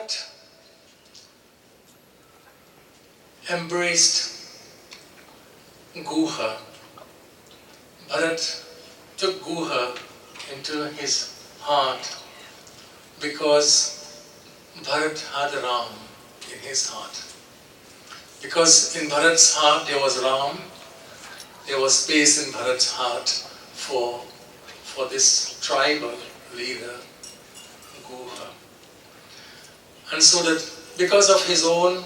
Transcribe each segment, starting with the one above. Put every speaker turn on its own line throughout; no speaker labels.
Bharat embraced Guha. Bharat took Guha into his heart because Bharat had Ram in his heart. Because in Bharat's heart there was Ram, there was space in Bharat's heart for this tribal leader, Guha. And so that because of his own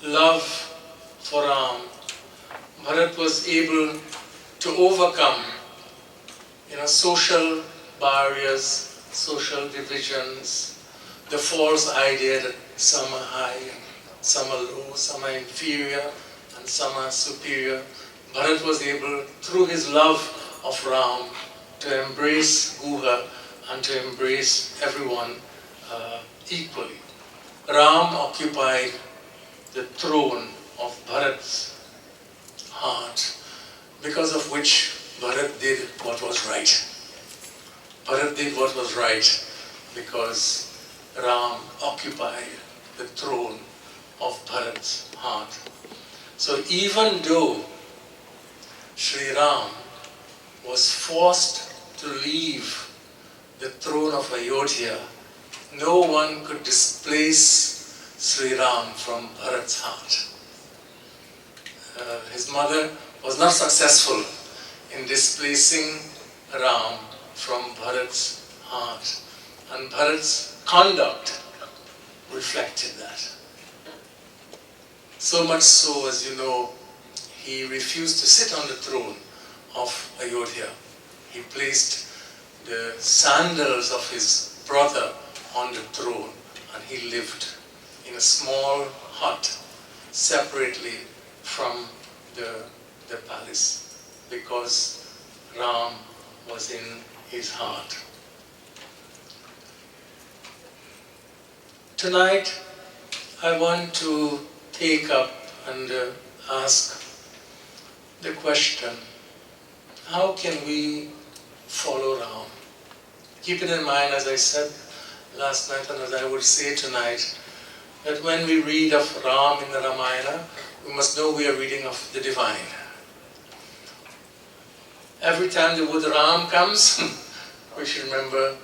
love for Ram, Bharat was able to overcome social barriers, social divisions, the false idea that some are high, some are low, some are inferior, and some are superior. Bharat was able, through his love of Ram, to embrace Guha and to embrace everyone equally. Ram occupied the throne of Bharat's heart, because of which Bharat did what was right. Bharat did what was right because Ram occupied the throne of Bharat's heart. So even though Sri Ram was forced to leave the throne of Ayodhya, no one could displace Sri Ram from Bharat's heart. His mother was not successful in displacing Ram from Bharat's heart, and Bharat's conduct reflected that. So much so, as you know, he refused to sit on the throne of Ayodhya. He placed the sandals of his brother on the throne, and he lived in a small hut separately from the palace, because Ram was in his heart. Tonight, I want to take up and ask the question, how can we follow Ram? Keep it in mind, as I said last night and as I would say tonight, that when we read of Ram in the Ramayana, we must know we are reading of the divine. Every time the word Ram comes, we should remember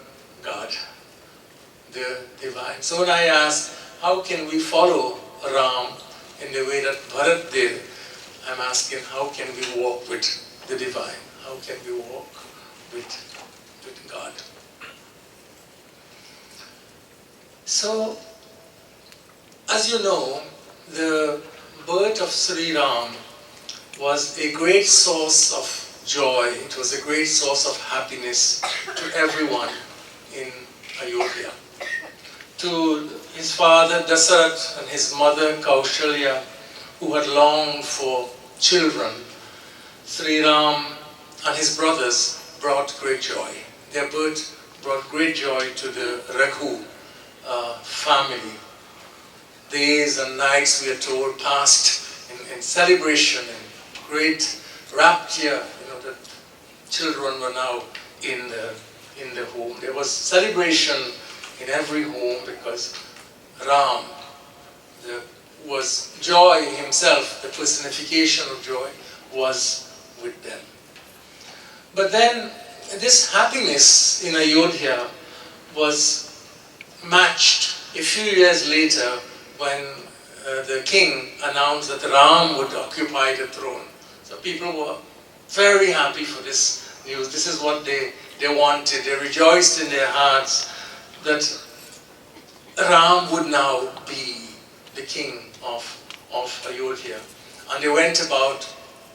God, the divine. So when I ask, how can we follow Ram in the way that Bharat did, I'm asking, how can we walk with the divine? How can we walk with God? So, as you know, the birth of Sri Ram was a great source of joy. It was a great source of happiness to everyone in Ayodhya. To his father Dasarat and his mother Kaushalya, who had longed for children, Sri Ram and his brothers brought great joy. Their birth brought great joy to the Raghu family. Days and nights, we are told, passed in celebration and great rapture. The children were now in the home. There was celebration in every home because Ram was joy himself, the personification of joy, was with them. But then this happiness in Ayodhya was matched a few years later when the king announced that Ram would occupy the throne. So people were very happy for this news. This is what they wanted. They rejoiced in their hearts that Ram would now be the king of Ayodhya. And they went about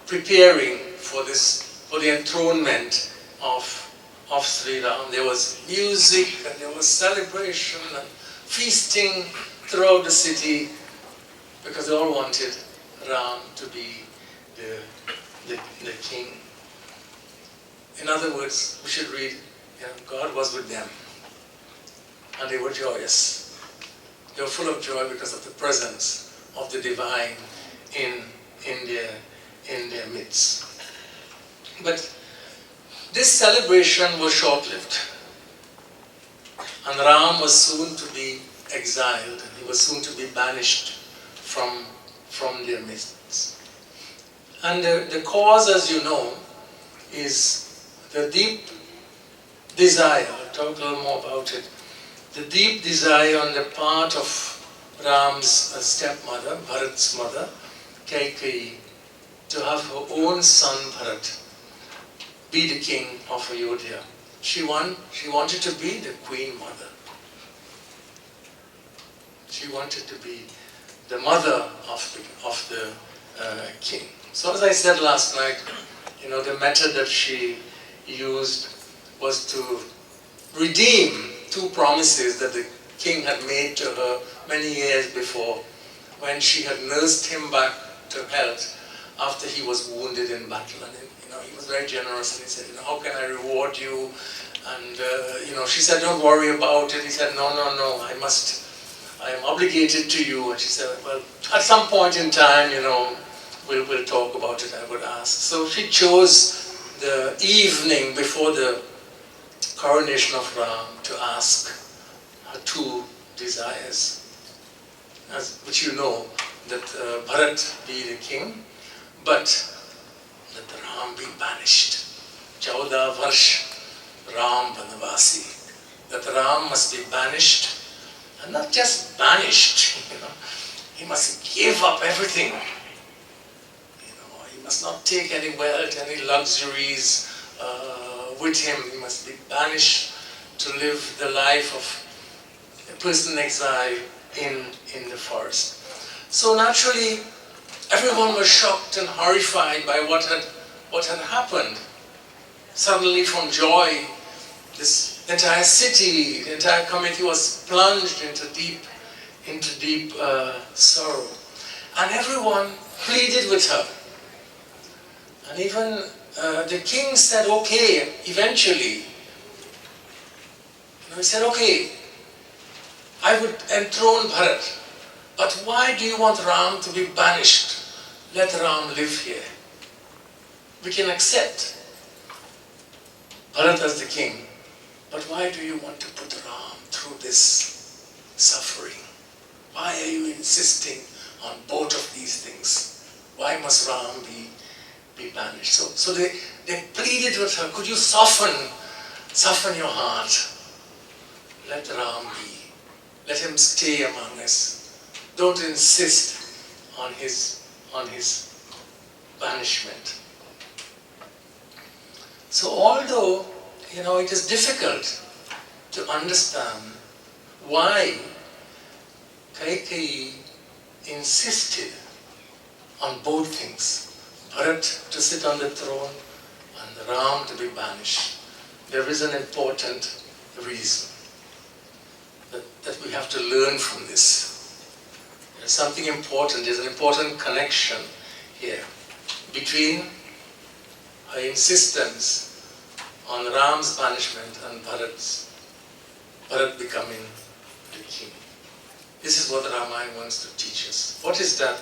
preparing for the enthronement of Sri Ram. There was music and there was celebration and feasting throughout the city because they all wanted Ram to be the king. In other words, we should read, God was with them and they were joyous. They were full of joy because of the presence of the divine in their midst. But this celebration was short-lived, and Ram was soon to be exiled, and he was soon to be banished from their midst. And the cause, as you know, is the deep desire, I'll talk a little more about it, the deep desire on the part of Ram's stepmother, Bharat's mother, Kaikeyi, to have her own son Bharat be the king of Ayodhya. She wanted to be the queen mother. She wanted to be the mother of the king. So as I said last night, the method that she used was to redeem two promises that the king had made to her many years before, when she had nursed him back to health after he was wounded in battle. And he was very generous, and he said, how can I reward you? And she said, don't worry about it. He said, no, I am obligated to you. And she said, well, at some point in time, we'll talk about it, I would ask. So she chose the evening before the coronation of Ram to ask her two desires, which you know, that Bharat be the king, but that Ram be banished. 14 varsh Ram Vanavasi. That Ram must be banished, and not just banished, he must give up everything. He must not take any wealth, any luxuries with him. He must be banished to live the life of a person in exile in the forest. So naturally, everyone was shocked and horrified by what had happened. Suddenly, from joy, this entire city, the entire community was plunged into deep sorrow, and everyone pleaded with her. And even the king said, okay, eventually. He said, okay, I would enthrone Bharat, but why do you want Ram to be banished? Let Ram live here. We can accept Bharat as the king, but why do you want to put Ram through this suffering? Why are you insisting on both of these things? Why must Ram be banished? So they pleaded with her, could you soften your heart? Let Ram be. Let him stay among us. Don't insist on his banishment. So although, it is difficult to understand why Kaikeyi insisted on both things, Bharat to sit on the throne and Ram to be banished, there is an important reason that we have to learn from this. There's something important, there's an important connection here between her insistence on Ram's banishment and Bharat becoming the king. This is what the Ramayana wants to teach us. What is that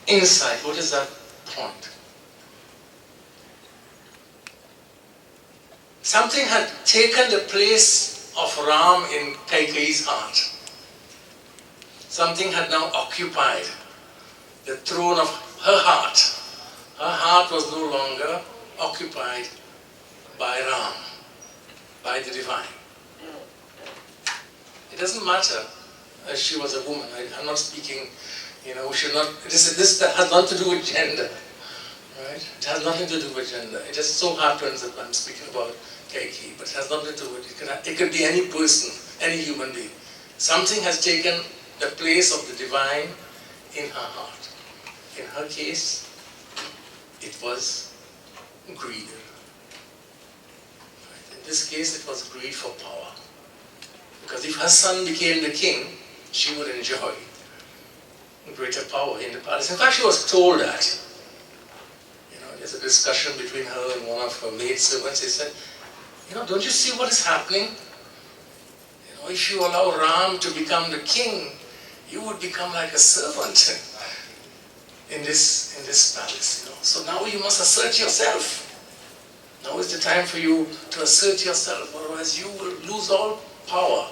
insight? What is that point? Something had taken the place of Ram in Kaikeyi's heart. Something had now occupied the throne of her heart. Her heart was no longer occupied by Ram, by the divine. It doesn't matter if she was a woman. I'm not speaking, this has nothing to do with gender. Right? It has nothing to do with gender. It just so happens that I'm speaking about Kaikeyi, but it has nothing to do with it. It could be any person, any human being. Something has taken the place of the divine in her heart. In her case, it was greed. Right? In this case, it was greed for power. Because if her son became the king, she would enjoy greater power in the palace. In fact, she was told that. There's a discussion between her and one of her maidservants. They said, don't you see what is happening? If you allow Ram to become the king, you would become like a servant in this palace. So now you must assert yourself. Now is the time for you to assert yourself, otherwise you will lose all power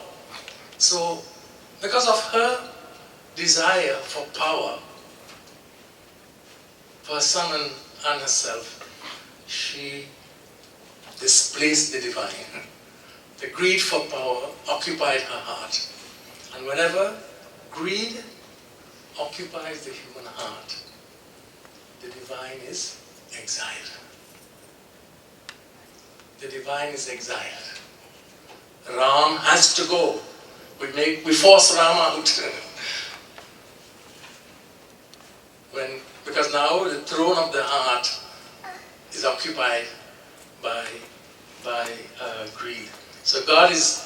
So, because of her desire for power, for her son and herself, she displaced the divine. The greed for power occupied her heart. And whenever greed occupies the human heart, the divine is exiled. The divine is exiled. Ram has to go. We force Rama out. Because now the throne of the heart is occupied by greed. So God is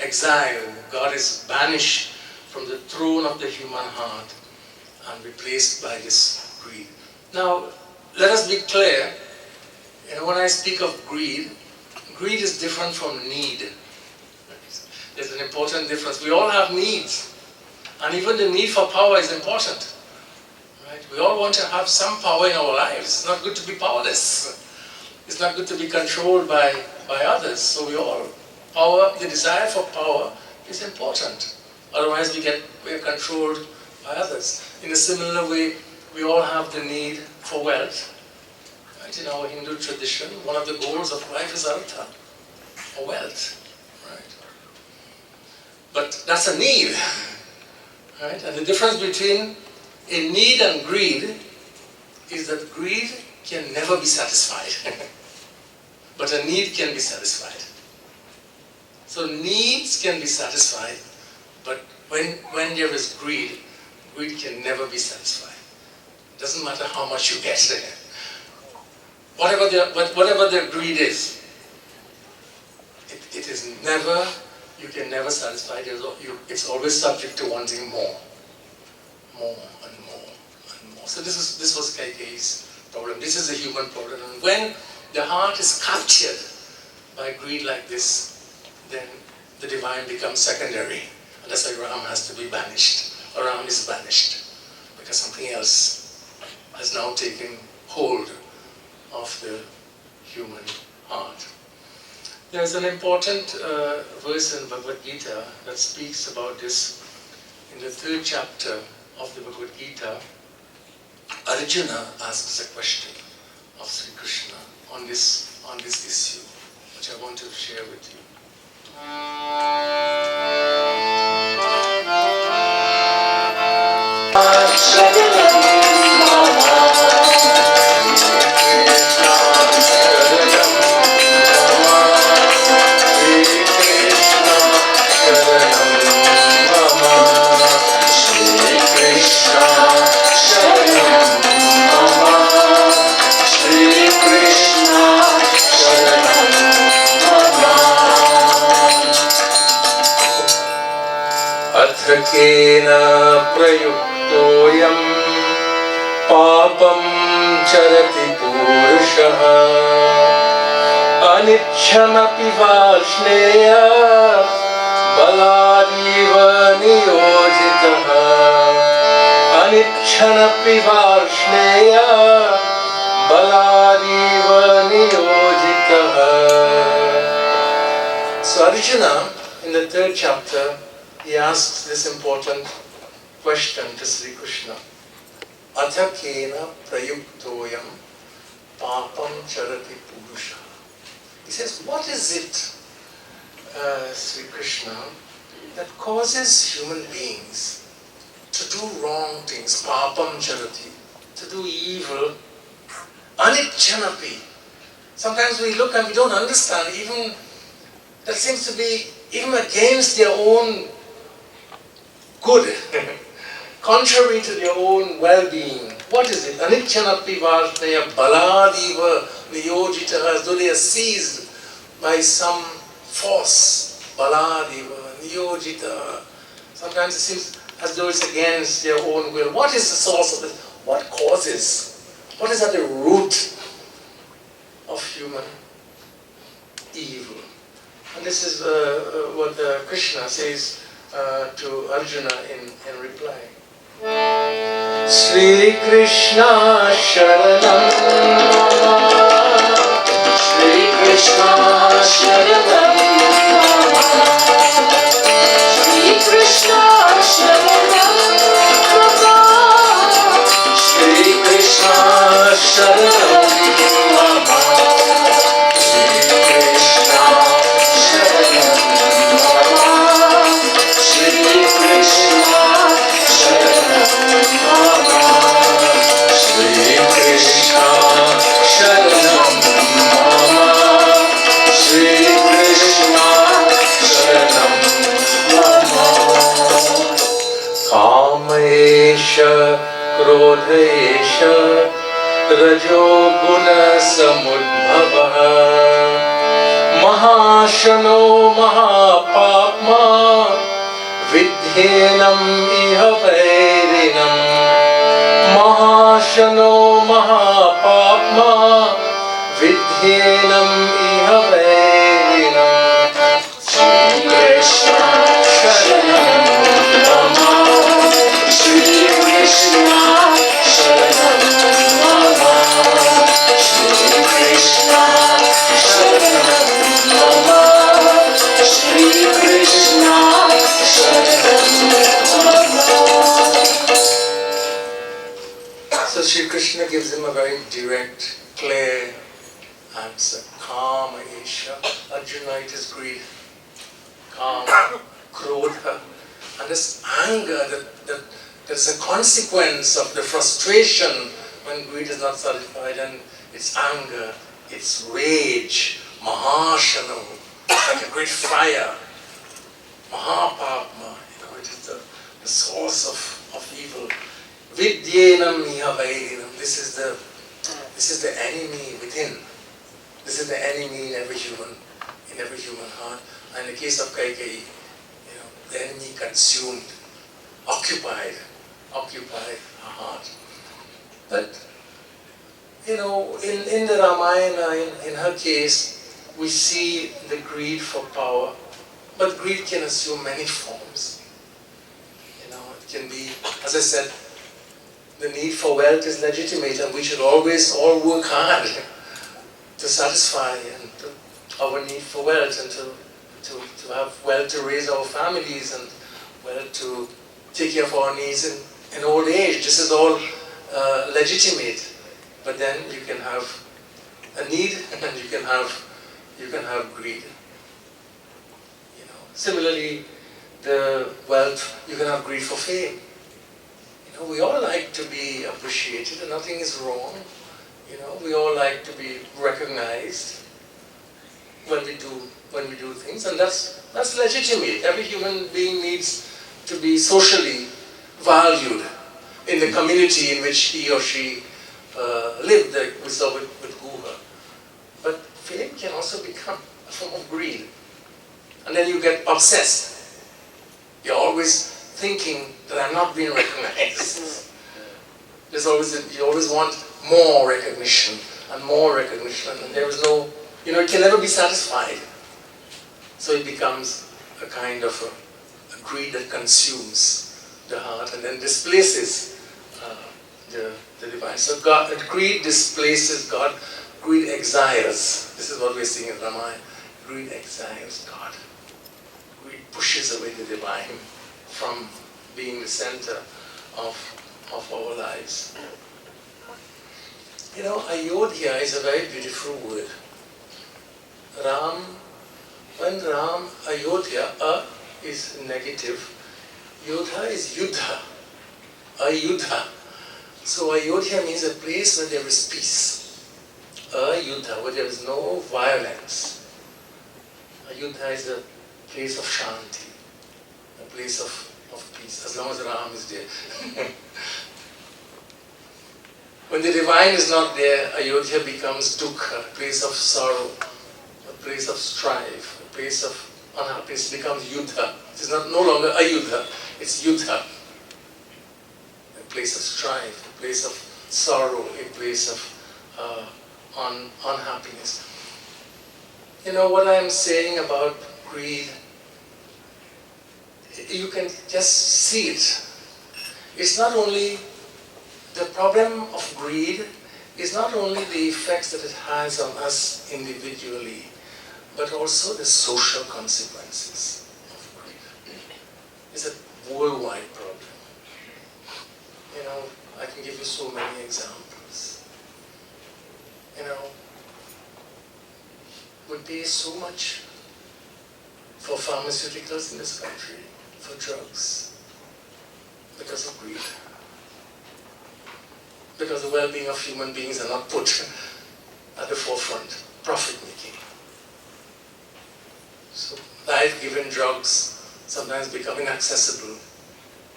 exiled, God is banished from the throne of the human heart and replaced by this greed. Now, let us be clear, when I speak of greed is different from need. There's an important difference. We all have needs, and even the need for power is important. Right? We all want to have some power in our lives. It's not good to be powerless. It's not good to be controlled by others. So the desire for power is important. Otherwise we are controlled by others. In a similar way, we all have the need for wealth. Right? In our Hindu tradition, one of the goals of life is artha, or wealth. Right? But that's a need. Right? And the difference between a need and greed is that greed can never be satisfied. But a need can be satisfied. So needs can be satisfied, but when there is greed can never be satisfied. It doesn't matter how much you get. Whatever their greed is, it is never, you can never satisfy it. It's always subject to wanting more and more and more. So this was Kaikeyi's problem. This is a human problem. And when the heart is captured by greed like this, then the divine becomes secondary. And that's why Ram has to be banished. Or Ram is banished. Because something else has now taken hold of the human heart. There's an important verse in Bhagavad Gita that speaks about this. In the 3rd chapter of the Bhagavad Gita, Arjuna asks a question of Sri Krishna on this issue, which I want to share with you. केन प्रयुक्तोऽयं पापं चरति पुरुषः अनिच्छमपि Varshney बलादिव नियोजितः अनिच्छमपि Varshney बलादिव नियोजितः. So Arjuna, in the 3rd chapter, he asks this important question to Sri Krishna. Atha kena prayuktoyam papam charati purusha. He says, what is it, Sri Krishna, that causes human beings to do wrong things, papam charati, to do evil, anichanapi. Sometimes we look and we don't understand, even that seems to be even against their own good, contrary to their own well-being. What is it? Anichanapi vartaya baladiva niyojita, as though they are seized by some force. Baladiva niyojita. Sometimes it seems as though it's against their own will. What is the source of it? What causes? What is at the root of human evil? And this is what Krishna says to Arjuna in reply. Shri Krishna Sharanam Shri Krishna Sharanam Shri Esha Krodha Esha Rajo Guna Samudbhava Mahashano Mahapapma Vidhenam Iha Vairinam Mahashano Mahapapma Vidhenam Iha Vairinam Shri Krishna Sharanam Mama Shri Krishna Sharanam Mama Shri Krishna Sharanam Mama Shri Krishna So Shri Krishna gives him a very direct, clear answer. Kama Esha. Arjuna, it is greed. Kama, Krodha. And this anger, that's a consequence of the frustration when greed is not satisfied, and it's anger, it's rage, Mahashano, like a great fire. Mahapapma, it is the source of evil. Vidyenam iha vairinam. This is the enemy within. This is the enemy in every human heart. And in the case of Kaikeyi, the enemy consumed, occupied her heart. But in the Ramayana, in her case, we see the greed for power. But greed can assume many forms. It can be, as I said, the need for wealth is legitimate, and we should always all work hard to satisfy our need for wealth, and to have wealth to raise our families, and wealth to take care of our needs in old age. This is all legitimate. But then you can have a need, and you can have greed. Similarly, the wealth, you can have greed for fame. We all like to be appreciated, and nothing is wrong. We all like to be recognized when we do things, and that's legitimate. Every human being needs to be socially valued in the community in which he or she lived. Like we saw with Guha. But fame can also become a form of greed, and then you get obsessed. You're always thinking that I'm not being recognized. You always want more recognition, and there is no, it can never be satisfied. So it becomes a kind of a greed that consumes the heart and then displaces the divine. So greed displaces God, greed exiles. This is what we're seeing in Ramayana. Greed exiles God. Greed pushes away the divine from being the center of our lives. Ayodhya is a very beautiful word. Ayodhya, is negative. Yodha is yuddha. Ayudha. So Ayodhya means a place where there is peace. Ayudha, where there is no violence. Ayodhya is a place of shanti, a place of peace, as long as Ram is there. When the divine is not there, Ayodhya becomes dukkha, a place of sorrow, a place of strife, a place of unhappiness. It becomes yuddha. It is no longer ayudha, it's yuddha. A place of strife, a place of sorrow, a place of unhappiness. What I am saying about greed, you can just see it. It's not only the problem of greed is not only the effects that it has on us individually, but also the social consequences of greed. It's a worldwide problem. I can give you so many examples. We pay so much for pharmaceuticals in this country, for drugs, because of greed. Because the well-being of human beings are not put at the forefront. Profit-making. So life-giving drugs sometimes become inaccessible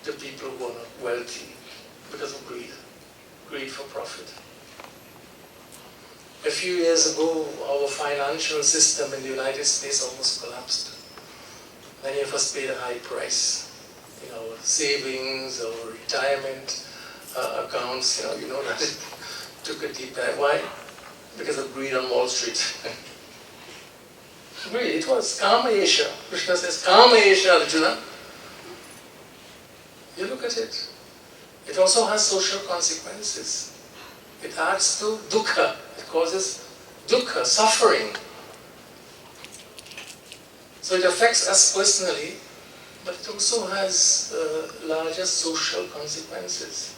to people who are not wealthy because of greed. Greed for profit. A few years ago, our financial system in the United States almost collapsed. Many of us paid a high price. Our savings, our retirement accounts, you know that it took a deep dive. Why? Because of greed on Wall Street. Greed, it was Kama Esha. Krishna says, Kama Esha, Arjuna. You look at it. It also has social consequences. It adds to dukkha. It causes dukkha, suffering. So it affects us personally, but it also has larger social consequences.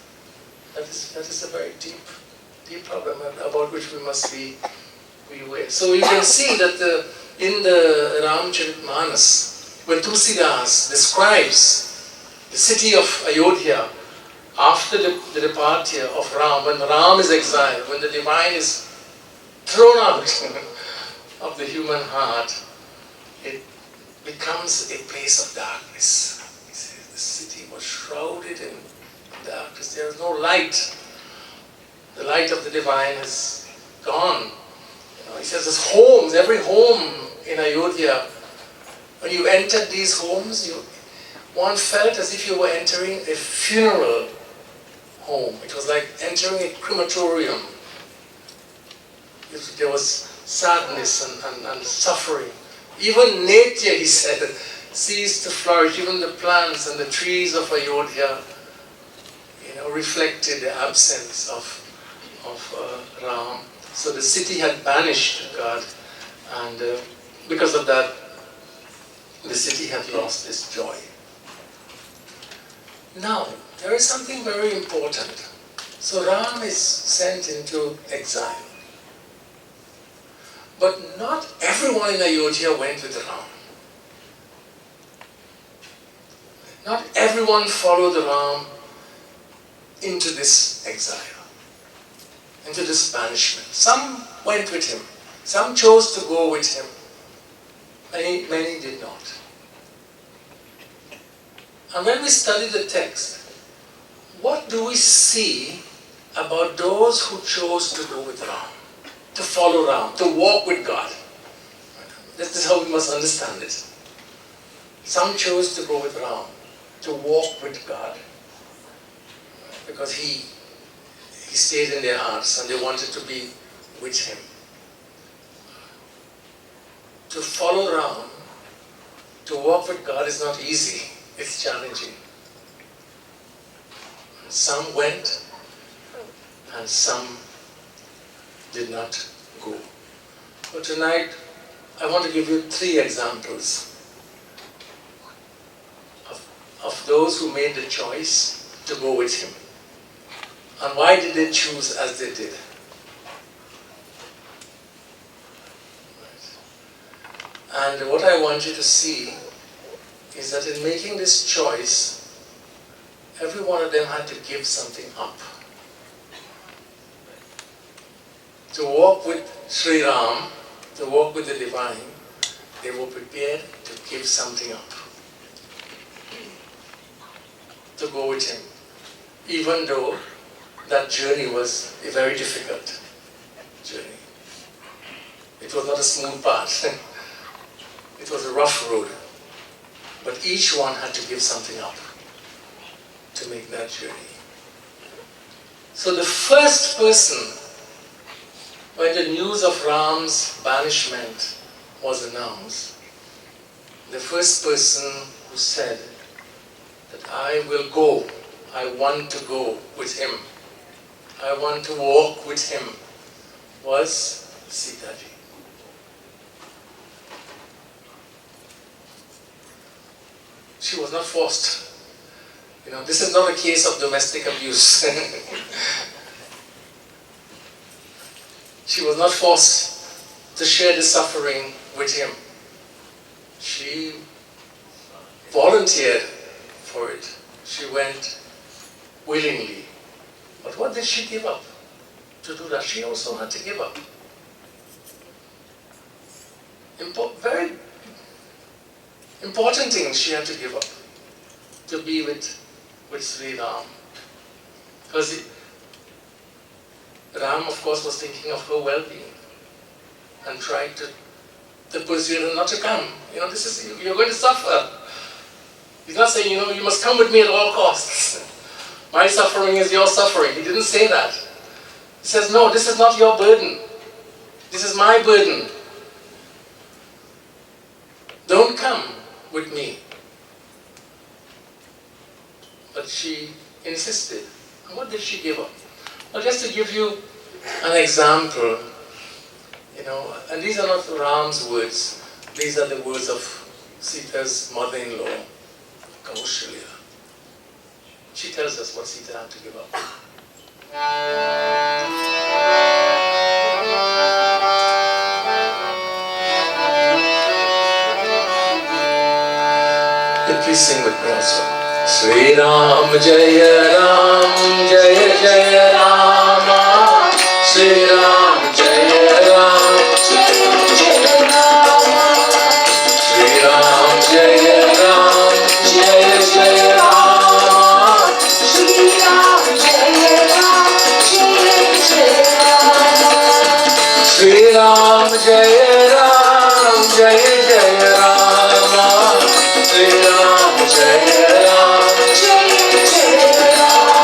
That is a very deep problem about which we must be aware. So you can see that in the Ramacharitmanas, when Tulsidas describes the city of Ayodhya after the departure of Ram, when Ram is exiled, when the divine is thrown out of the human heart, it becomes a place of darkness. He says the city was shrouded in darkness. There was no light. The light of the divine is gone. He says there's homes, every home in Ayodhya. When you entered these homes, one felt as if you were entering a funeral home. It was like entering a crematorium. There was sadness and suffering. Even nature, he said, ceased to flourish. Even the plants and the trees of Ayodhya, reflected the absence of Ram. So the city had banished God, and because of that, the city had lost its joy. Now, there is something very important. So Ram is sent into exile. But not everyone in Ayodhya went with Ram. Not everyone followed Ram into this exile, into this banishment. Some went with him. Some chose to go with him. Many did not. And when we study the text, what do we see about those who chose to go with Ram, to follow Ram, to walk with God? This is how we must understand it. Some chose to go with Ram, to walk with God, because he stayed in their hearts and they wanted to be with him. To follow Ram, to walk with God is not easy. It's challenging. Some went and some did not go. But tonight, I want to give you 3 examples of those who made the choice to go with him. And why did they choose as they did? And what I want you to see is that in making this choice, every one of them had to give something up. To walk with Sri Ram, to walk with the divine, they were prepared to give something up. To go with him. Even though that journey was a very difficult journey. It was not a smooth path. It was a rough road. But each one had to give something up to make that journey. So the first person, when the news of Ram's banishment was announced, the first person who said that I will go, I want to go with him, I want to walk with him, was Sitaji. She was not forced. This is not a case of domestic abuse. She was not forced to share the suffering with him. She volunteered for it. She went willingly. But what did she give up to do that? She also had to give up. Very important things she had to give up to be with with Sri Ram. Because Ram, of course, was thinking of her well-being and tried to persuade her not to come. This is, you're going to suffer. He's not saying, you must come with me at all costs. My suffering is your suffering. He didn't say that. He says, no, this is not your burden. This is my burden. Don't come with me. But she insisted. And what did she give up? Well, just to give you an example, and these are not Ram's words. These are the words of Sita's mother-in-law, Kaushalya. She tells us what Sita had to give up. Please sing with me also. Sri Ram Jaya Ram Jaya Jaya Rama. Sri Ram Jaya Ram Jaya Jaya Rama. Sri Ram Jaya Ram Jaya Jaya Rama. Sri Ram Jaya Ram Jaya Jaya Rama. Sri Ram Jaya Ram Jaya Jaya Rama. Sri Ram Jaya Ram Jaya Jaya Rama.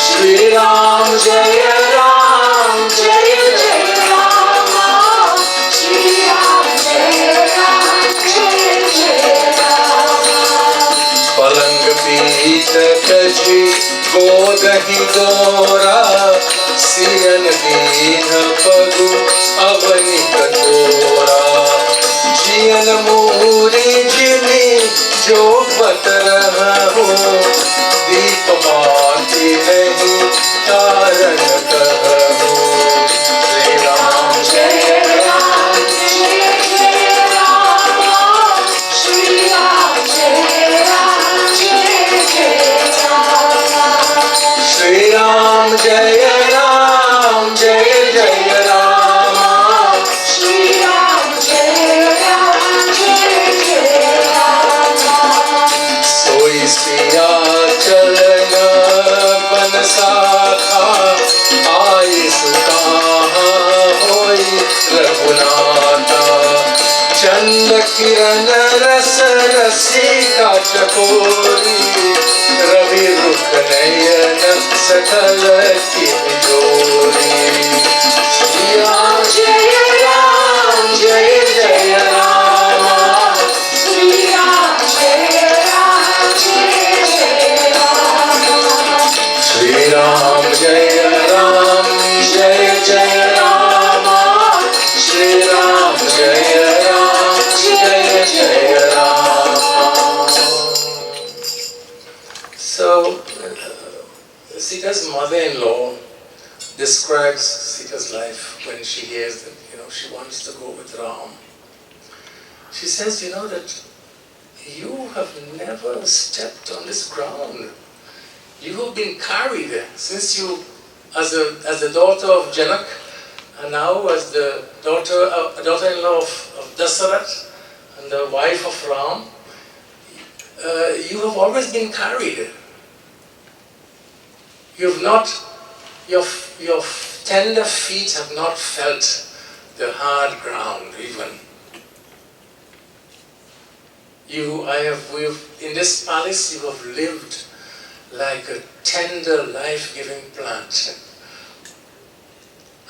Sri Ram Jaya Ram Jaya Jaya Rama. Sri Ram Jaya Ram Jaya Jaya Rama. Palang Peet Kaji Godahi Dora Siyan Deen Pagu Avani Katora जियन मूरी जिनी जो बत रहा हूँ दीप बाती नहीं कारण कहूँ श्री राम जय राम जय जय राम श्री राम जय राम जय जय राम श्री राम जय राम जय जय राम श्री राम जय सिया चलन बन साखा आई सुता होई रघुनाथा चंद किरण रस रसिका चकोरी रवि रुख नयन सकल की जोरी श्री राम जय राम जय जय राम श्री राम जय Shri Ram Jaya Ram Jaya Jaya Rama. Shri Ram Jaya Ram Jaya Jaya Rama. So, Sita's mother-in-law describes Sita's life when she hears that she wants to go with Ram. She says, that you have never stepped on this ground. You have been carried since you, as the daughter of Janak, and now as the daughter-in-law of Dasarath and the wife of Ram. You have always been carried. You've not, your tender feet have not felt the hard ground even. In this palace you have lived like a tender, life-giving plant.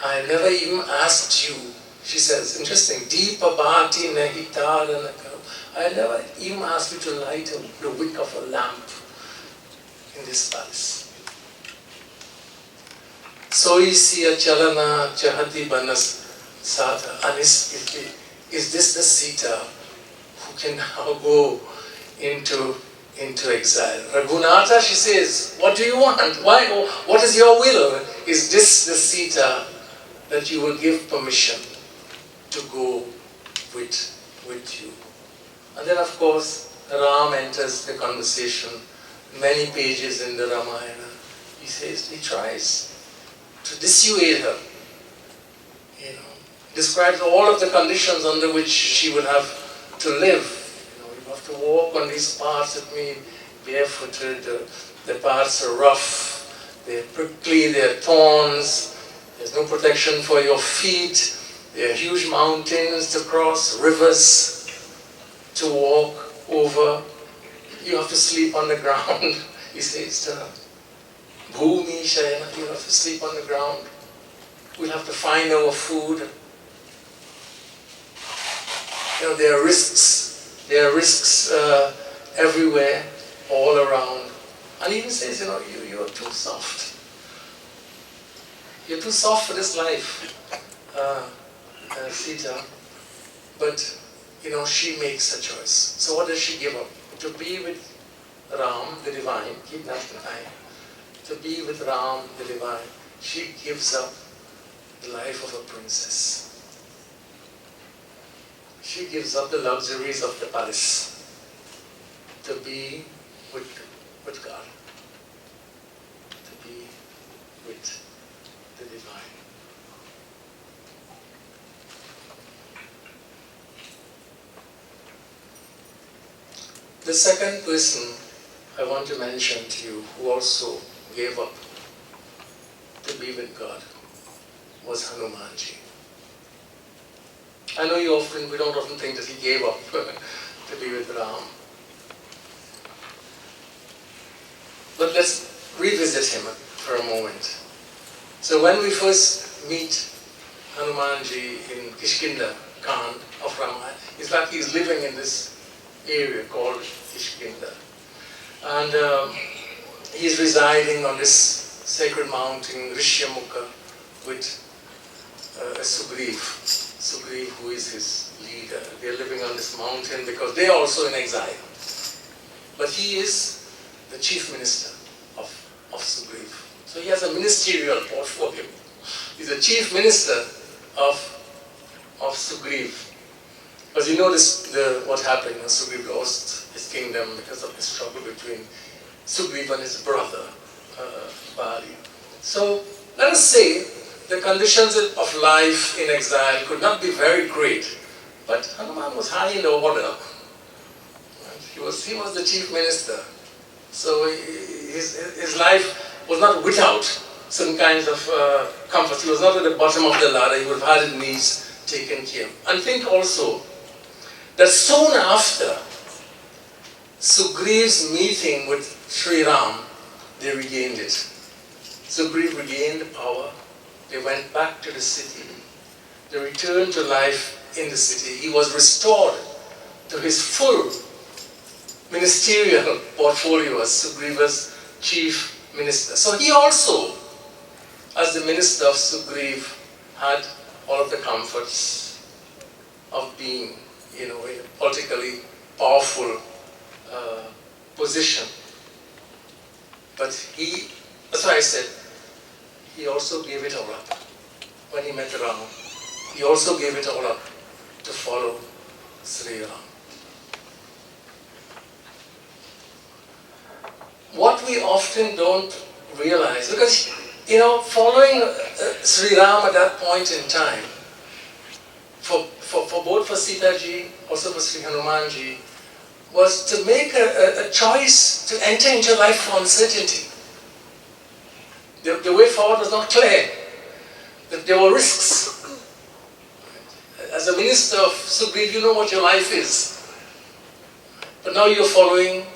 I never even asked you, she says, interesting, Deepa Bhati Nahitara. I never even asked you to light the wick of a lamp in this palace. Soi siya chalana chahati banas sata. And is this the Sita who can now go into exile? Raghunatha, she says, what do you want? Why? What is your will? Is this the Sita that you will give permission to go with you? And then, of course, Ram enters the conversation. Many pages in the Ramayana. He tries to dissuade her. Describes all of the conditions under which she would have to live. You have to walk on these paths with me. barefooted, the paths are rough, they're prickly, they're thorns, there's no protection for your feet, there are huge mountains to cross, rivers to walk over, you have to sleep on the ground. He says, Bhumi Shayana, you have to sleep on the ground. We'll have to find our food. You know, there are risks. There are risks everywhere, all around. And he even says, you know, you are too soft. You're too soft for this life, Sita. But, you know, she makes a choice. So what does she give up? To be with Ram, the divine, keep that in mind. To be with Ram, the divine, she gives up the life of a princess. She gives up the luxuries of the palace to be with God, to be with the divine. The second person I want to mention to you who also gave up to be with God was Hanumanji. I know we don't often think that he gave up to be with Ram. But let's revisit him for a moment. So when we first meet Hanumanji in Kishkinda, Khan of Rama, in fact he's living in this area called Kishkinda. And he's residing on this sacred mountain, Rishyamukha, with Sugriv, who is his leader. They're living on this mountain because they're also in exile. But he is the chief minister of Sugriv. So he has a ministerial portfolio. He's the chief minister of Sugriv. Because you know what happened when Sugriv lost his kingdom because of this struggle between Sugriv and his brother, Bali. So let us say the conditions of life in exile could not be very great, but Hanuman was high in the order. He was the chief minister. So his life was not without some kinds of comfort. He was not at the bottom of the ladder. He would have had his needs taken care of. And think also that soon after Sugriv's meeting with Sri Ram, they regained it. Sugriv regained power. They went back to the city. They returned to life in the city. He was restored to his full ministerial portfolio as Sugriva's chief minister. So he also, as the minister of Sugriv, had all of the comforts of being, in a politically powerful position. But that's why I said, he also gave it all up. When he met Rama, he also gave it all up to follow Sri Ram. What we often don't realize, because, following Sri Ram at that point in time, for both for Sita ji, also for Sri Hanuman ji, was to make a choice to enter into life for uncertainty. The way forward was not clear. There were risks. As a minister of Sugriv, you know what your life is. But now you're following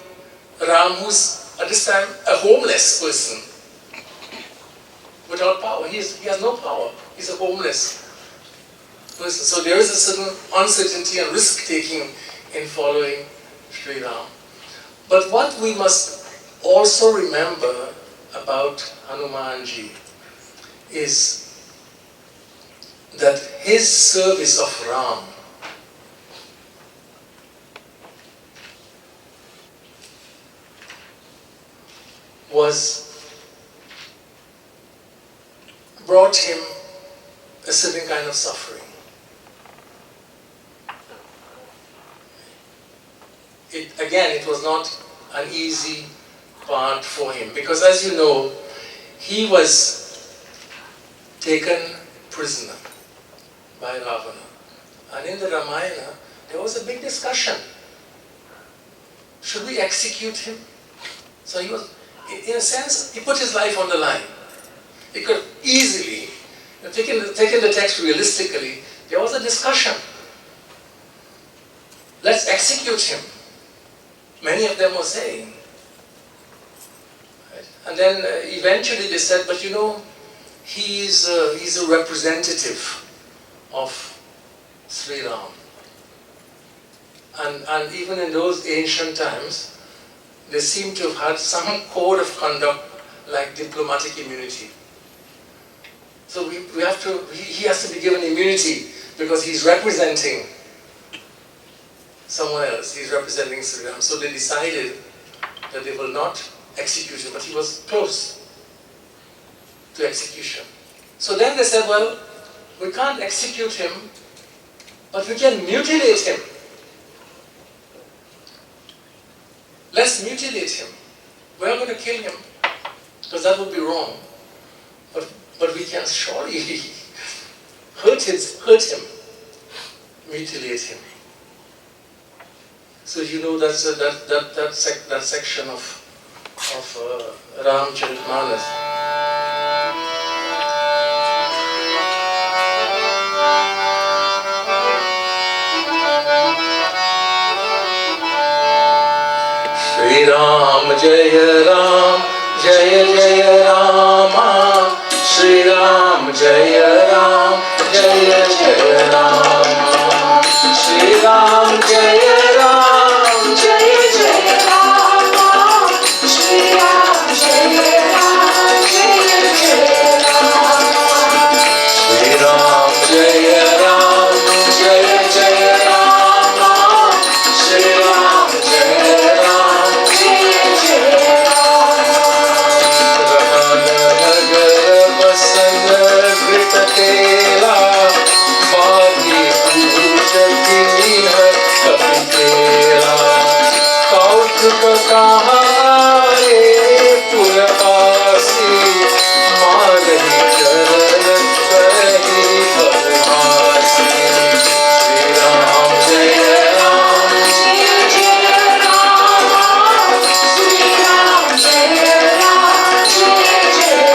Ram, who's at this time a homeless person without power. He has no power. He's a homeless person. So there is a certain uncertainty and risk-taking in following Sri Ram. But what we must also remember about Hanumanji is that his service of Ram brought him a certain kind of suffering. It was not an easy part for him, because as you know, he was taken prisoner by Ravana. And in the Ramayana, there was a big discussion. Should we execute him? So he was, in a sense, he put his life on the line. He could easily, taking the text realistically, there was a discussion. Let's execute him. Many of them were saying. Right? And then eventually they said, but you know, he's a representative of Sri Ram. And even in those ancient times, they seem to have had some code of conduct like diplomatic immunity. So we have to, he has to be given immunity because he's representing someone else. He's representing Sri Ram. So they decided that they will not execute him, but he was close to execution. So then they said, well, we can't execute him, but we can mutilate him. Let's mutilate him. We're going to kill him, because that would be wrong. But we can surely hurt him, mutilate him. So you know that section of Ramacharitmanas. Shri Ram Jaya Ram Jaya Jaya Rama Shri Ram Jaya Ram Jaya Jaya Rama Shri Ram Jaya Ram Jaya Jaya Rama Shri Ram Jaya Ram Jaya Jaya Rama Shri Ram Jaya Ram Jaya Jaya Rama Shri Ram Jaya Ram Jaya Jaya तेरा बागी पूजती है कभी तेरा कौतुक कहारे पुरवासी मारही चरण करही भरवासी श्री राम जय राम जय जय राम श्री राम जय राम जय जय राम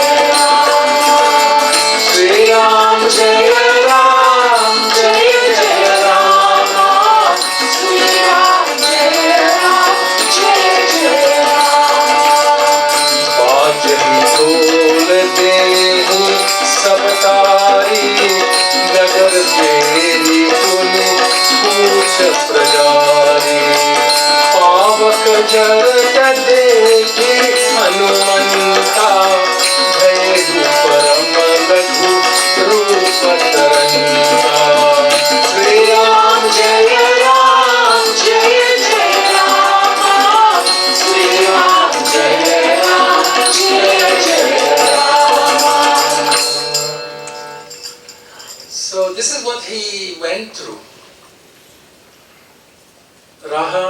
श्री राम जय राम जय जय राम श्री राम जय राम जय जय राम बाजही ढोल देहि सब तारी नगर तेरी सुनि पूछ प्रजारी पावक जरत देखी हनुमंता भय परम लघु रूप तरंगा श्री राम जय राम जय जय राम श्री राम जय राम जय जय Ram. So this is what he went through. Raha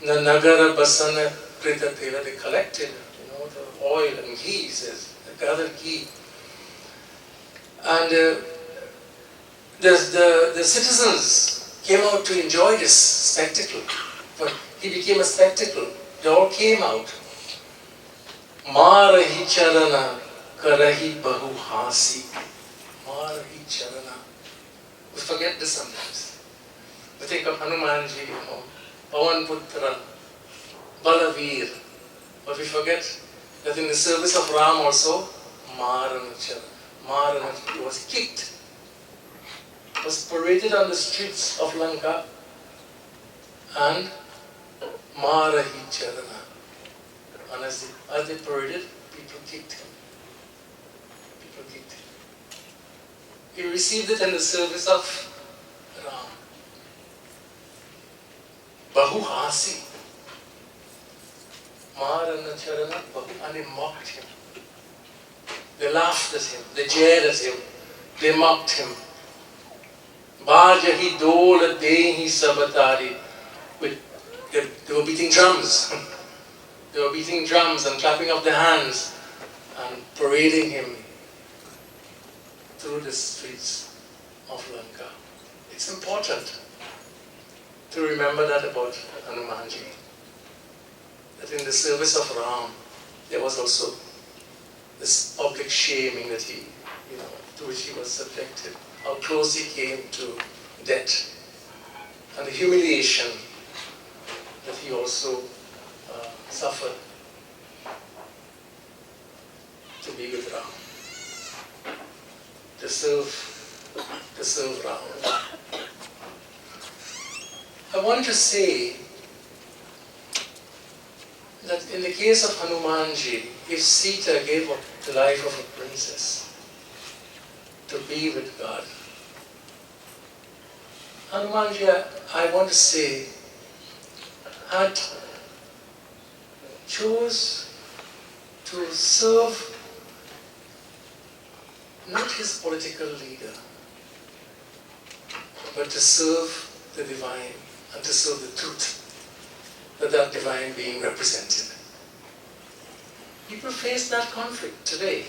na nagara basana prita tela, they collected, the oil and ghee, he says, they gathered ghee. And the citizens came out to enjoy this spectacle. But he became a spectacle. They all came out. Marahi charana karahi bahu hasi. Marahi charana. We forget this sometimes. We think of Hanumanji, Pawan Putra, Balavir. But we forget that in the service of Ram also, Marana charana. He was kicked, was paraded on the streets of Lanka, and Marahi Charana. And as they paraded, people kicked him. He received it in the service of Ram. Bahu Hasi. Marana Charana Bahu, and they mocked him. They laughed at him, they jeered at him, they mocked him. Bajahi dol dehi sabatari. They were beating drums. They were beating drums and clapping of their hands and parading him through the streets of Lanka. It's important to remember that about Hanumanji. that in the service of Ram, there was also this public shaming that he, to which he was subjected, how close he came to death, and the humiliation that he also suffered to be with Ram, to serve Ram. I want to say that in the case of Hanumanji, if Sita gave up the life of a princess to be with God, Hanumanji, I want to say, had chose to serve not his political leader, but to serve the divine and to serve the truth that divine being represented. People face that conflict today.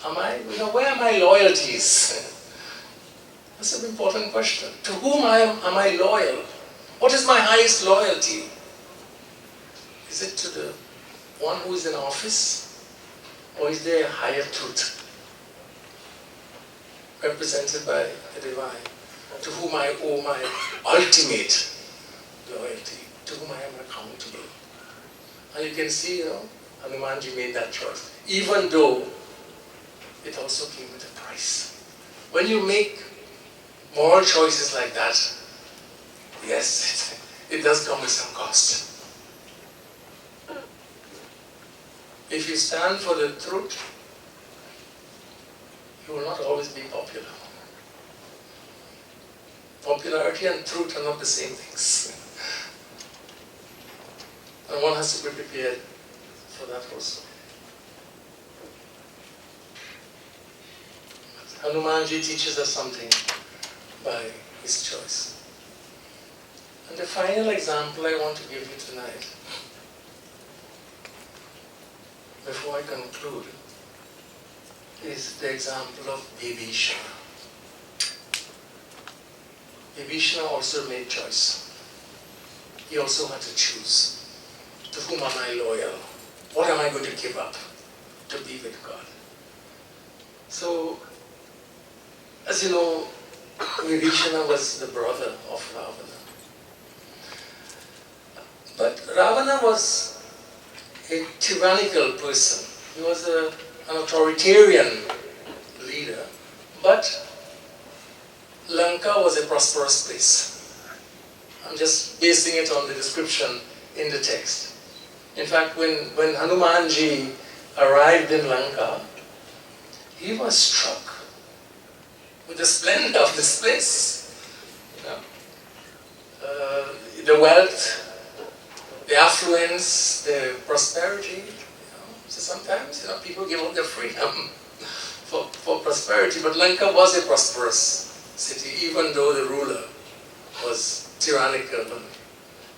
Where are my loyalties? That's an important question. To whom am I loyal? What is my highest loyalty? Is it to the one who is in office? Or is there a higher truth represented by the divine, to whom I owe my ultimate loyalty, to whom I am accountable? And you can see, Hanumanji made that choice, even though it also came with a price. When you make moral choices like that, yes, it does come with some cost. If you stand for the truth, you will not always be popular. Popularity and truth are not the same things. And one has to be prepared for that also. Hanumanji teaches us something by his choice. And the final example I want to give you tonight, before I conclude, is the example of Vibhishana. Vibhishana also made choice. He also had to choose. To whom am I loyal? What am I going to give up to be with God? So, as you know, Vibhishana was the brother of Ravana. But Ravana was a tyrannical person. He was an authoritarian leader. But Lanka was a prosperous place. I'm just basing it on the description in the text. In fact, when Hanumanji arrived in Lanka, he was struck with the splendor of this place. The wealth, the affluence, the prosperity. So sometimes people give up their freedom for prosperity, but Lanka was a prosperous city, even though the ruler was tyrannical and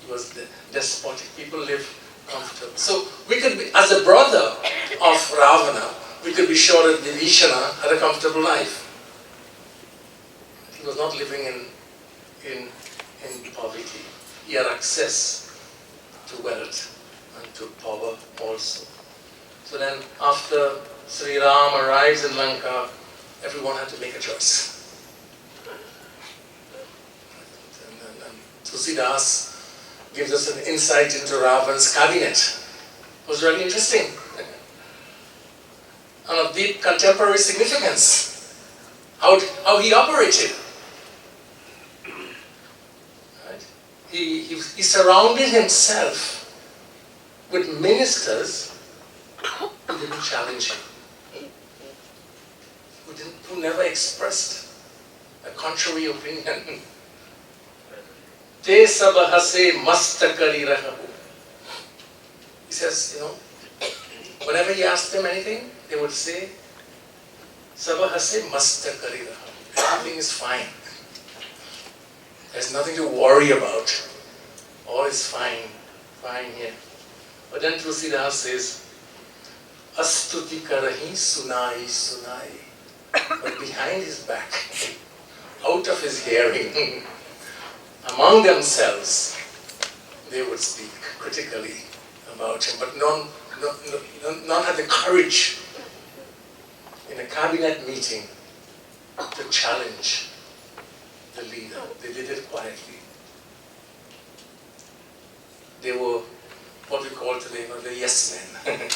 he was despotic. People lived comfortable. So we could be, as a brother of Ravana, we could be sure that Vibhishana had a comfortable life. He was not living in poverty. He had access to wealth and to power also. So then after Sri Ram arrives in Lanka, everyone had to make a choice. And Tusidas gives us an insight into Ravana's cabinet. It was really interesting and of deep contemporary significance. How he operated. Right? He surrounded himself with ministers who didn't challenge him, who never expressed a contrary opinion. Te sab hase mast kari rahu. He says, whenever he asked them anything, they would say, sab hase mast kari rahu. Everything is fine. There's nothing to worry about. All is fine here. But then Tulsidas says, astuti karahi sunai. But behind his back, out of his hearing, among themselves, they would speak critically about him, but none had the courage in a cabinet meeting to challenge the leader. They did it quietly. They were what we call today the yes men.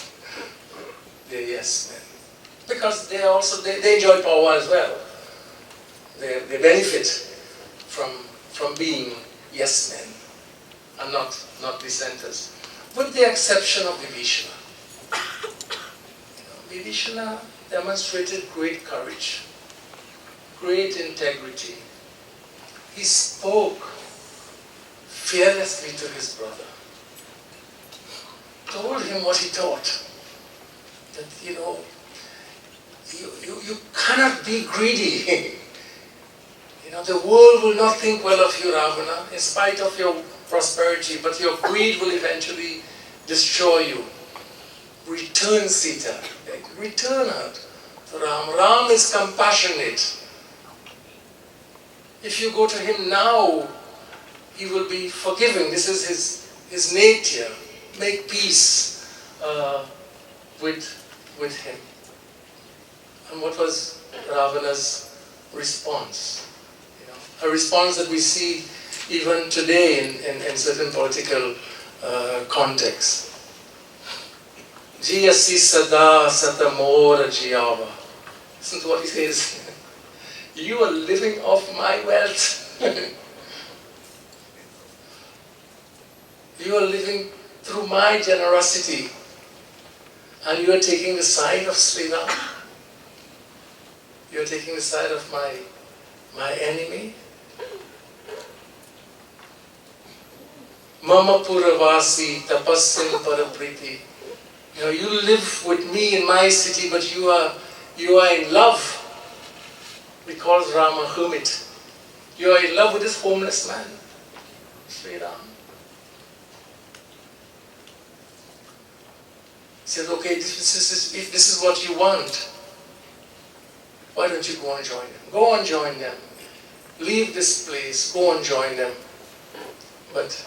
They're yes men. Because they enjoy power as well. They benefit from being yes men and not dissenters. With the exception of Vibhishana. Vibhishana demonstrated great courage, great integrity. He spoke fearlessly to his brother, told him what he thought, that you cannot be greedy. The world will not think well of you, Ravana, in spite of your prosperity, but your greed will eventually destroy you. Return Sita, return her to Ram. Ram is compassionate. If you go to him now, he will be forgiving. This is his nature. Make peace with him. And what was Ravana's response? A response that we see even today in certain political contexts. Jiyasi sada satamora jiyava. Listen to what he says. You are living off my wealth. You are living through my generosity. And you are taking the side of Sri Ram. You are taking the side of my enemy. Mama Puravasi tapassin parapriti. You live with me in my city, but you are in love. We call Rama hermit. You are in love with this homeless man, Sri Ram. He says, okay, if this is what you want, why don't you go and join them? Go and join them. Leave this place, go and join them. But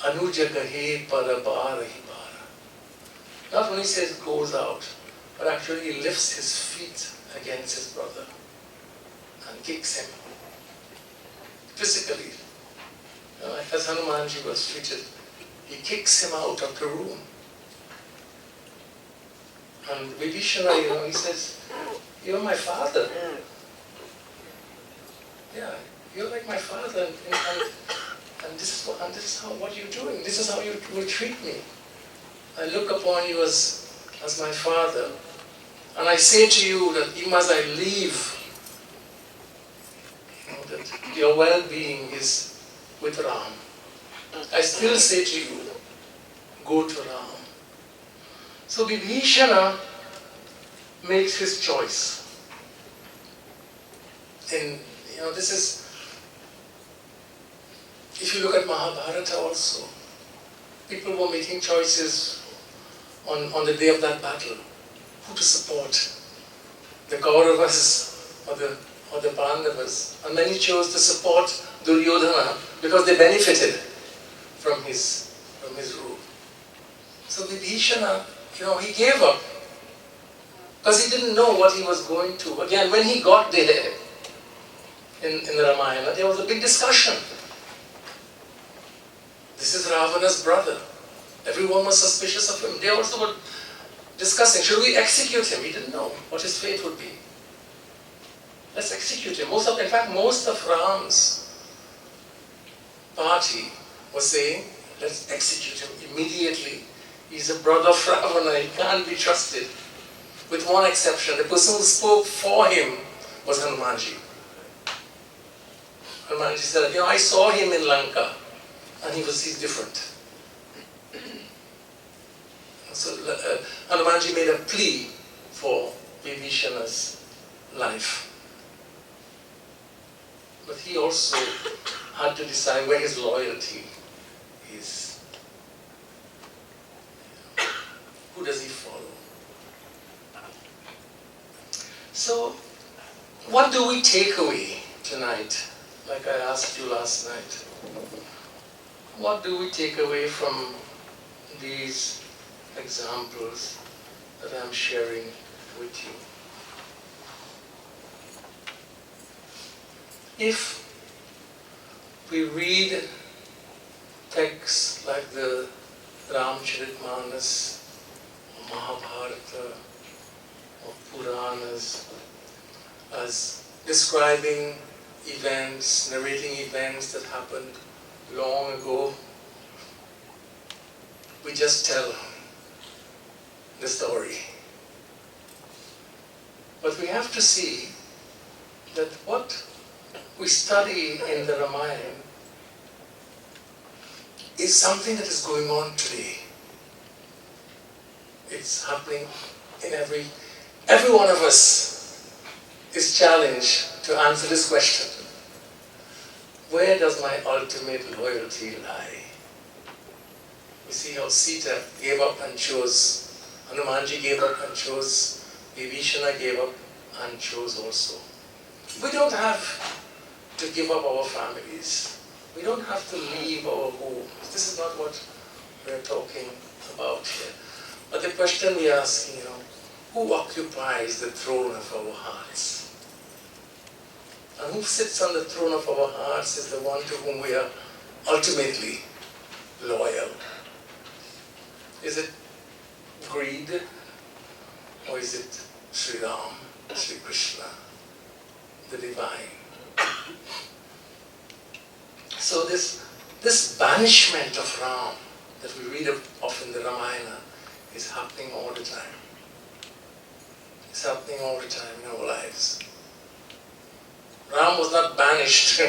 Anuja kahe parabara hi bara. Not only says goes out, but actually he lifts his feet against his brother and kicks him physically. As Hanumanji was treated, he kicks him out of the room. And Vibhishana, he says, you're my father. Yeah, you're like my father, and this is what you're doing. This is how you will treat me. I look upon you as my father, and I say to you that even as I leave, that your well-being is with Ram. I still say to you, go to Ram. So Vibhishana makes his choice. And this is, if you look at Mahabharata also, people were making choices on the day of that battle, who to support, the Kauravas or the Pandavas. And many chose to support Duryodhana because they benefited from his rule. So Vibhishana, he gave up because he didn't know what he was going to. Again, when he got there in the Ramayana, there was a big discussion. This is Ravana's brother. Everyone was suspicious of him. They also were discussing, should we execute him? He didn't know what his fate would be. Let's execute him. Most of Ram's party was saying, let's execute him immediately. He's a brother of Ravana, he can't be trusted. With one exception, the person who spoke for him was Hanumanji. Hanumanji said, I saw him in Lanka, and he's different. So Hanumanji made a plea for Vibhishana's life. But he also had to decide where his loyalty is. Who does he follow? So, what do we take away tonight? Like I asked you last night. what do we take away from these examples that I'm sharing with you? If we read texts like the Ramacharitmanas, or Mahabharata, or Puranas, as describing events, narrating events that happened long ago, we just tell the story. But we have to see that what we study in the Ramayana is something that is going on today. It's happening in every one of us is challenged to answer this question. Where does my ultimate loyalty lie? We see how Sita gave up and chose, Hanumanji gave up and chose, Vibhishana gave up and chose also. We don't have to give up our families. We don't have to leave our homes. This is not what we're talking about here. But the question we ask, who occupies the throne of our hearts? And who sits on the throne of our hearts is the one to whom we are ultimately loyal. Is it greed, or is it Sri Ram, Sri Krishna, the divine? So this banishment of Ram that we read of in the Ramayana is happening all the time. It's happening all the time in our lives. Ram was not banished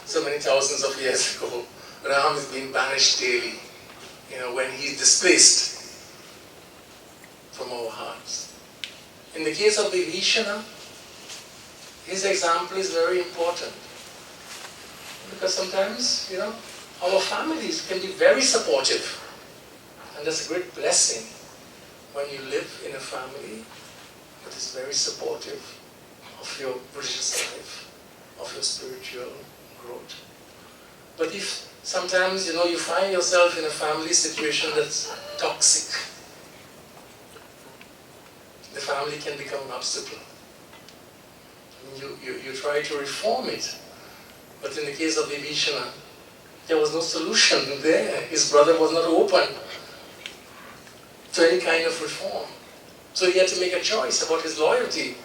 so many thousands of years ago. Ram is being banished daily, when he's displaced from our hearts. In the case of Vibhishana, his example is very important. Because sometimes, our families can be very supportive. And that's a great blessing when you live in a family that is very supportive of your religious life, of your spiritual growth. But if sometimes, you find yourself in a family situation that's toxic, the family can become an obstacle. You try to reform it. But in the case of Vibhishana, there was no solution there. His brother was not open to any kind of reform. So he had to make a choice about his loyalty.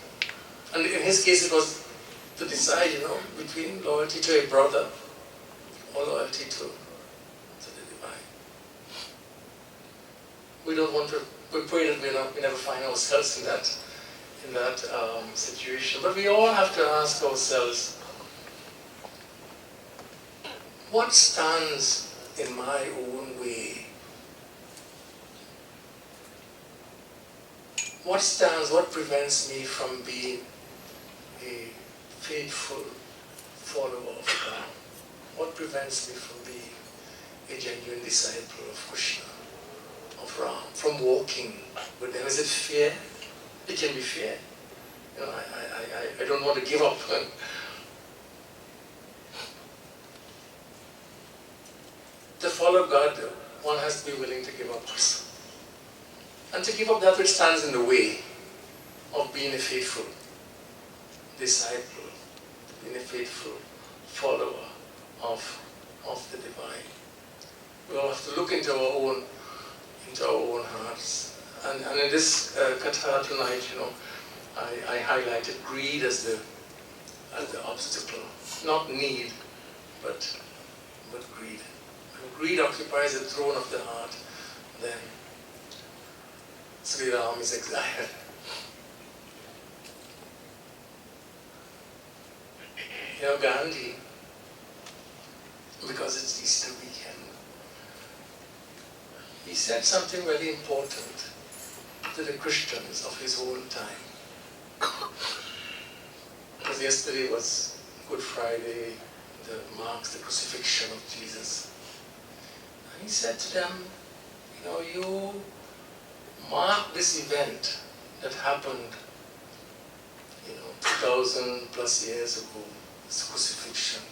And in his case, it was to decide, between loyalty to a brother or loyalty to the divine. We don't want to, we pray that we never find ourselves in that situation. But we all have to ask ourselves, what stands in my own way? What prevents me from being a faithful follower of Ram? What prevents me from being a genuine disciple of Krishna, of Ram, from walking with them? Is it fear? It can be fear. I don't want to give up. To follow God, one has to be willing to give up also. And to give up that which stands in the way of being a faithful disciple, being a faithful follower of the divine. We all have to look into our own hearts. And in this katha tonight, I highlighted greed as the obstacle. Not need, but greed. When greed occupies the throne of the heart, then Sri Ram is exiled. Gandhi, because it's Easter weekend, he said something very important to the Christians of his own time. Because yesterday was Good Friday, that marks the crucifixion of Jesus. And he said to them, you mark this event that happened, 2,000 plus years ago, this crucifixion.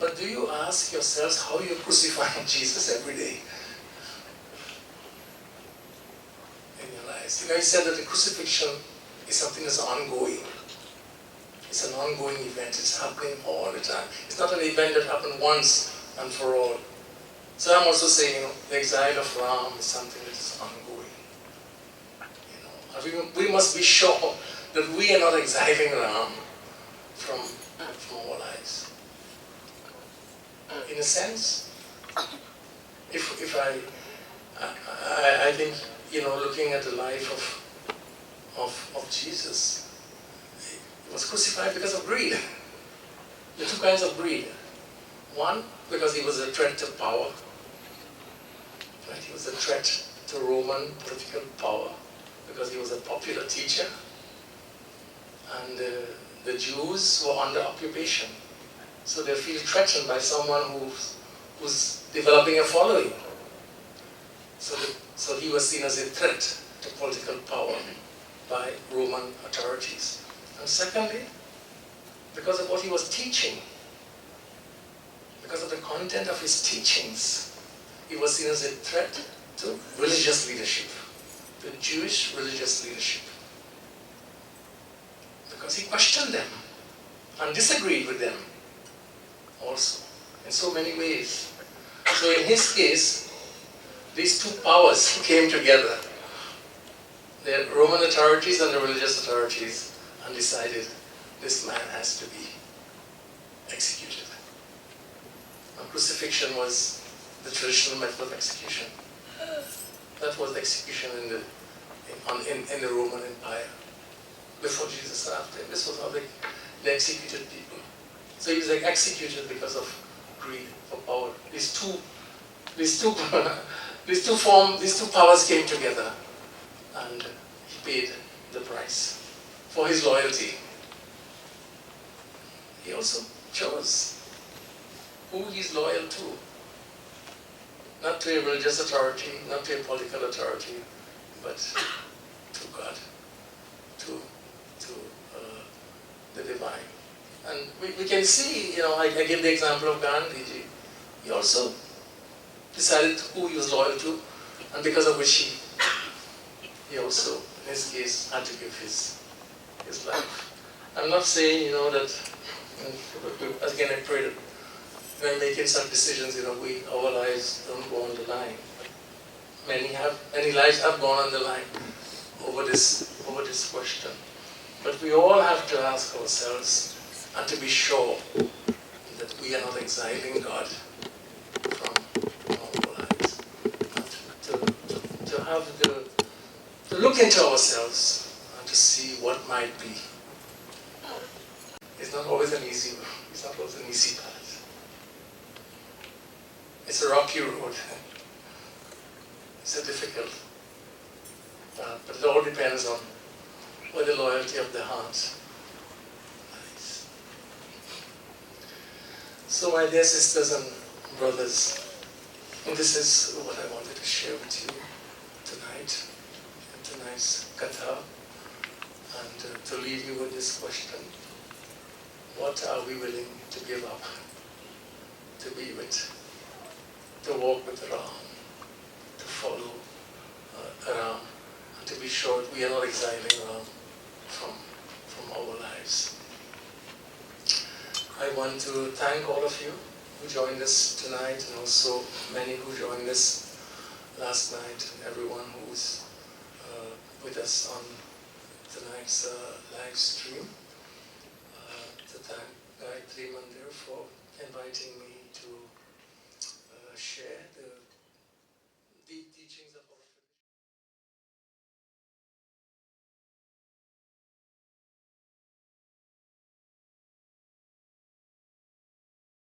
But do you ask yourselves how you're crucifying Jesus every day in your lives? You know, he said that the crucifixion is something that's ongoing. It's an ongoing event. It's happening all the time. It's not an event that happened once and for all. So I'm also saying, you know, the exile of Ram is something that is ongoing. You know, and we must be sure that we are not exiling Ram from our lives. In a sense, if I think, you know, looking at the life of Jesus, he was crucified because of greed. There are two kinds of greed. One, because he was a threat to power. Right? He was a threat to Roman political power because he was a popular teacher. And the Jews were under occupation. So they feel threatened by someone who's developing a following. So he was seen as a threat to political power by Roman authorities. And secondly, because of what he was teaching, because of the content of his teachings, he was seen as a threat to religious leadership, to Jewish religious leadership. Because he questioned them and disagreed with them also, in so many ways. So in his case, these two powers came together, the Roman authorities and the religious authorities, and decided this man has to be executed. And crucifixion was the traditional method of execution. That was the execution in the Roman Empire. Before Jesus and after him, this was how they executed people. So he was like executed because of greed for power. These two powers came together, and he paid the price for his loyalty. He also chose who he's loyal to. Not to a religious authority, not to a political authority, but to God, to the divine. And we can see, you know, I give the example of Gandhi. He also decided who he was loyal to, and because of which he also, in his case, had to give his life. I'm not saying, you know, that, again, I pray that when making some decisions, you know, our lives don't go on the line. Many lives have gone on the line over this question. But we all have to ask ourselves, and to be sure that we are not exiling God from our lives. To look into ourselves and to see what might be. It's not always an easy path. It's a rocky road. It's a difficult path, but it all depends on where the loyalty of the heart lies. So my dear sisters and brothers, this is what I wanted to share with you tonight, in tonight's katha, and to leave you with this question: what are we willing to give up to be with, to walk with Ram, to follow Ram, and to be sure we are not exiling Ram from our lives? I want to thank all of you who joined us tonight, and also many who joined us last night, and everyone who's with us on tonight's live stream. To thank Gaayatri Mandir for inviting me to share